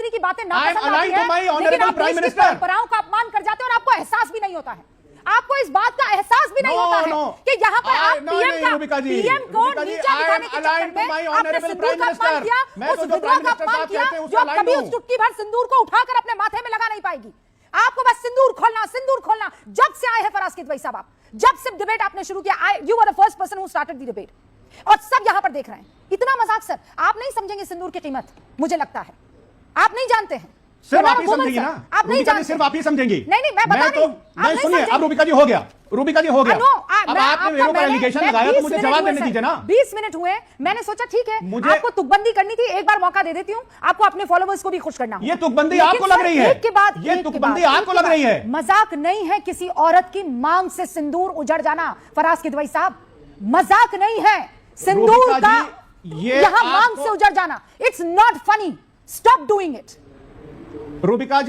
प्रधानमंत्री की बातें नापसंद आती है, लेकिन आप देश की परंपराओं का अपमान कर जाते हैं और आपको एहसास भी नहीं होता है। आपको इस बात का एहसास भी नहीं होता है कि यहाँ पर आप पीएम को नीचा दिखाने के चक्कर में आपने सिंदूर का अपमान किया, उस विधवा का अपमान किया जो कभी उस चुटकी भर सिंदूर को उठाकर अपने माथे में लगा नहीं पाएगी। आपको बस सिंदूर खोलना। जब से आए हैं फराज किदवई साहब, आप जब से डिबेट आपने शुरू किया, you were the first person who started the debate, और सब यहां पर देख रहे हैं। इतना मजाक सर, आप नहीं समझेंगे सिंदूर की कीमत, मुझे लगता है आप नहीं जानते हैं। सिर्फ आप ही समझेंगी ना, आप नहीं जानते, सिर्फ आप ही समझेंगी। नहीं मैं बता रही हूं। सुनिए, अब रूबिका जी हो गया। अब आपने मेरे ऊपर एलिगेशन लगाया तो मुझे जवाब देने दीजिए ना। 20 मिनट हुए, मैंने सोचा ठीक है आपको तुकबंदी करनी थी, एक बार मौका दे देती हूं, आपको अपने फॉलोवर्स को भी खुश करना। ये तुकबंदी आपको लग रही है, ये तुकबंदी आपको लग रही है। मजाक नहीं है किसी औरत की मांग से सिंदूर उजड़ जाना फराज किदवई साहब, मजाक नहीं है सिंदूर का यहां मांग से उजड़ जाना। It's not funny, stop doing it. Rubika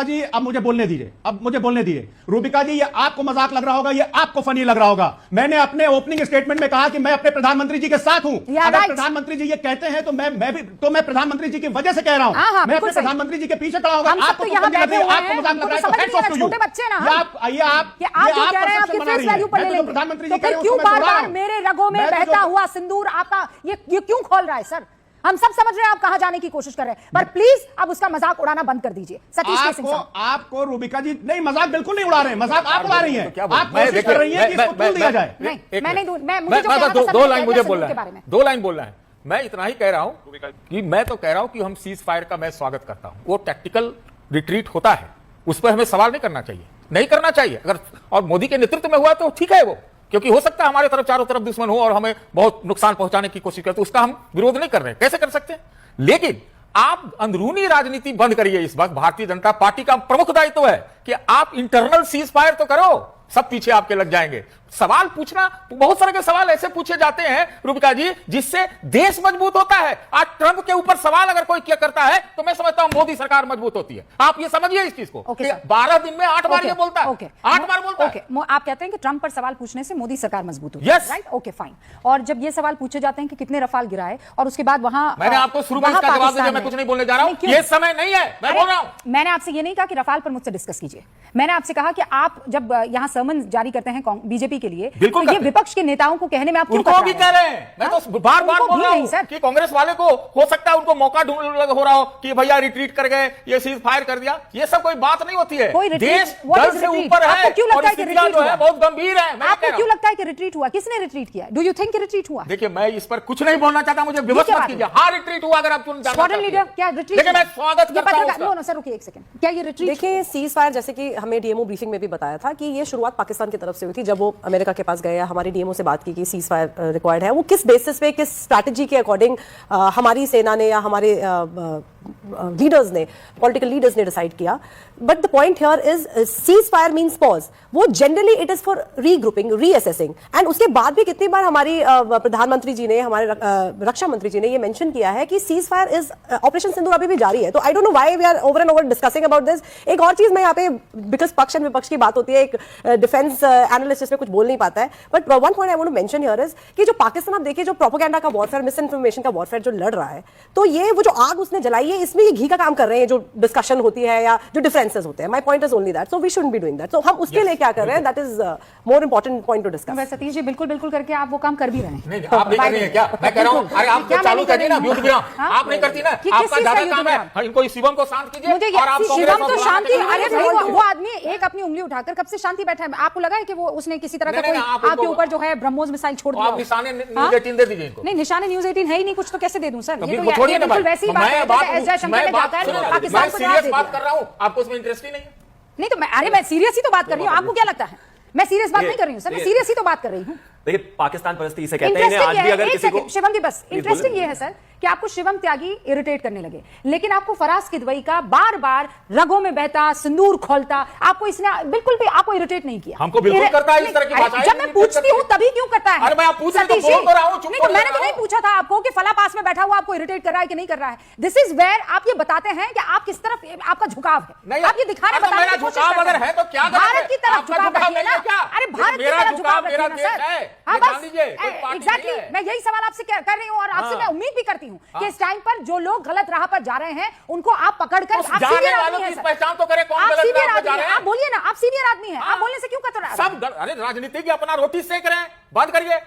ji अब मुझे बोलने दीजिए। रूबिका जी, ये आपको मजाक लग रहा होगा, ये आपको फनी लग रहा होगा। मैंने अपने ओपनिंग स्टेटमेंट में कहा कि मैं अपने प्रधानमंत्री जी के साथ हूं। अगर प्रधानमंत्री जी ये कहते हैं तो मैं प्रधानमंत्री जी की वजह से कह रहा हूं। मैं अपने प्रधानमंत्री जी के पीछे खड़ा होगा। आपको मजाक लग रहा है, आपको मजाक लग रहा है, तो छोटे बच्चे ना प्रधानमंत्री जी क्यों बार-बार मेरे रगों में बहता हुआ सिंदूर आपका ये क्यों खोल रहा है सर? हम सब समझ रहे हैं आप कहां जाने की कोशिश कर रहे हैं, पर प्लीज अब उसका मजाक उड़ाना बंद कर दीजिए। सतीश के सिंह साहब, आपको रूबिका जी नहीं, मजाक बिल्कुल नहीं उड़ा रहे हैं, मजाक आप उड़ा रही हैं। आप कोशिश कर रही हैं कि इसको तोड़ दिया जाए। नहीं, मैं नहीं दूं, मुझे जो कहना था दो लाइन मुझे बोलना है, 2 लाइन बोलना है। मैं इतना ही कह रहा हूं कि मैं तो कह रहा हूं कि हम सीज फायर का मैं स्वागत करता हूं। वो टैक्टिकल रिट्रीट होता है, उस पर हमें सवाल नहीं करना चाहिए। अगर और मोदी के नेतृत्व में हुआ तो ठीक है वो, क्योंकि हो सकता है हमारे तरफ चारों तरफ दुश्मन हो और हमें बहुत नुकसान पहुंचाने की कोशिश करते, उसका हम विरोध नहीं कर रहे हैं, कैसे कर सकते हैं। लेकिन आप अंदरूनी राजनीति बंद करिए। इस वक्त भारतीय जनता पार्टी का प्रमुख दायित्व है कि आप इंटरनल सीज फायर तो करो, सब पीछे आपके लग जाएंगे। सवाल पूछना, बहुत सारे के सवाल ऐसे पूछे जाते हैं रूबिका जी जिससे देश मजबूत होता है। आज ट्रंप के ऊपर सवाल अगर कोई क्या करता है तो मैं समझता हूं मोदी सरकार मजबूत होती है। आप ये समझिए इस चीज को। 12 दिन में 8 बार ये बोलता है, 8 बार बोलता है। आप कहते हैं कि ट्रंप पर सवाल पूछने से मोदी सरकार मजबूत होती है, राइट? Okay fine. और जब ये सवाल पूछे जाते हैं कि कितने रफाल गिराए और उसके बाद वहां, मैंने आपको शुरू में इसका जवाब दिया, मैं कुछ नहीं बोलने जा रहा हूं, ये समय नहीं है, मैं बोल रहा हूं। मैंने आपसे ये नहीं कहा कि रफाल पर मुझसे डिस्कस कीजिए, मैंने आपसे कहा कि आप जब यहां समन जारी करते हैं बीजेपी के लिए, बिल्कुल विपक्ष के नेताओं को कहने में आप उनको भी कह रहे हैं। मैं तो बार बार बोल रहा हूं कि कांग्रेस वाले को हो सकता है उनको मौका ढूंढ हो रहा हो कि भैया रिट्रीट कर गए, ये सीज फायर कर दिया। ये सब कोई बात नहीं होती है। देश दल से ऊपर है और स्थितियां जो है बहुत गंभीर है। आपको क्यों लगता है कि रिट्रीट हुआ? किसने रिट्रीट किया? डू यू थिंक रिट्रीट हुआ? देखिए, मैं इस पर कुछ नहीं बोलना चाहता, मुझे विवश मत कीजिए। हाँ, रिट्रीट हुआ। अगर आप स्क्वाड्रन लीडर क्या रिट्रीट? देखिए, मैं स्वागत करता हूं। सर रुकिए एक सेकंड, क्या ये रिट्रीट? देखिए, सीज फायर जैसे कि हमें डीएमओ ब्रीफिंग में भी बताया था कि ये शुरुआत पाकिस्तान की तरफ से हुई थी। जब वो अमेरिका के पास गए, हमारी डीएमओ से बात की कि सीज फायर रिक्वायर्ड है, वो किस बेसिस पे, किस स्ट्रैटेजी के अकॉर्डिंग हमारी सेना ने या हमारे लीडर्स ने, पॉलिटिकल लीडर्स ने डिसाइड किया। But the point here is ceasefire means pause. वो generally it is for regrouping, reassessing. And उसके बाद भी कितनी बार हमारी प्रधानमंत्री जी ने, हमारे रक्षा मंत्री जी ने ये मेंशन किया है कि ceasefire is, operation Sindoor अभी भी जारी है। तो I don't know why we are over and over discussing about this. एक और चीज मैं यहाँ पे, बिकॉज पक्ष एंड विपक्ष की बात होती है, एक डिफेंस एनालिस्ट इसमें कुछ बोल नहीं पाता है, but one point I want to mention here is कि जो पाकिस्तान, आप देखिए, जो प्रोपेगेंडा का वॉरफेयर, मिस इन्फॉर्मेशन का वॉरफेयर जो लड़ रहा है, तो ये वो जो आग उसने जलाई है, इसमें ये घी का काम कर रहे हैं। जो डिस्कशन होती है या जो डिफरेंसेस होते हैं, my point is only that, so we shouldn't be doing that. So हम उसके लिए क्या कर रहे हैं, that is more important point to discuss. Satish ji, बिल्कुल करके आप वो काम कर भी रहे हैं। नहीं, आप नहीं कर रही हैं क्या? मैं कह रहा हूं, अरे आप चालू करिए ना, व्यूज भी आप नहीं करती ना, आपका ज्यादा काम है। इनको शिवम को शांत कीजिए और आप शिवम तो शांति। अरे भाई, वो आदमी एक अपनी उंगली उठाकर कब से शांति बैठा है। आपको लगा है कि वो उसने किसी तरह का कोई आपके ऊपर जो है ब्रह्मोस मिसाइल छोड़ दिया? आप निशाने न्यूज़ 18 दे दीजिए इनको। नहीं, निशाने न्यूज़ 18 है ही नहीं, कुछ तो कैसे दे दूं सर? ये तो बिल्कुल वैसी बात है, पाकिस्तान को बात कर रहा हूं, आपको उसमें इंटरेस्ट ही नहीं है। नहीं तो मैं सीरियस ही तो बात कर रही हूँ। आपको क्या लगता है मैं सीरियस बात नहीं कर रही हूँ सर? मैं सीरियस ही तो बात कर रही हूँ। देखिए, पाकिस्तान परिस्थिति से कहते हैं, आज भी अगर किसी को, शिवम जी बस इंटरेस्टिंग ये है सर कि आपको शिवम त्यागी इरिटेट करने लगे, लेकिन आपको फराज किदवई का बार बार रगों में बहता सिंदूर खोलता, आपको इसने बिल्कुल भी आपको इरिटेट नहीं किया। हमको बिल्कुल करता है इस तरह की बातें। जब मैं पूछती हूँ तभी क्यों करता है? अरे मैं पूछ रहा हूं, नहीं तो मैंने तो नहीं पूछा था आपको कि फला पास में बैठा हुआ आपको इरिटेट कर रहा है कि नहीं कर रहा है। दिस इज वेयर आप ये बताते हैं कि आप किस तरफ आपका झुकाव है। आप ये दिखाने बताने की कोशिश करते हैं। अगर है तो क्या भारत की तरफ झुकाव है ना? अरे भारत की तरफ झुकाव है ना सर? हाँ बस एग्जैक्टली, मैं यही सवाल आपसे कर रही हूँ और आपसे मैं उम्मीद भी करती हूं कि इस टाइम पर जो लोग गलत राह पर जा रहे हैं उनको आप पकड़कर, उस आप जाने सीनियर वालों आदमी की हैं, पहचान तो करें, कौन आप गलत सीनियर राह पर जा आदमी रहे हैं, हैं? आप बोलिए ना, आप सीनियर आदमी हैं, आप बोलने से क्यों कतरा रहे हैं? सब अरे राजनीतिज्ञ अपना रोटी सेक रहे हैं, बात करिए।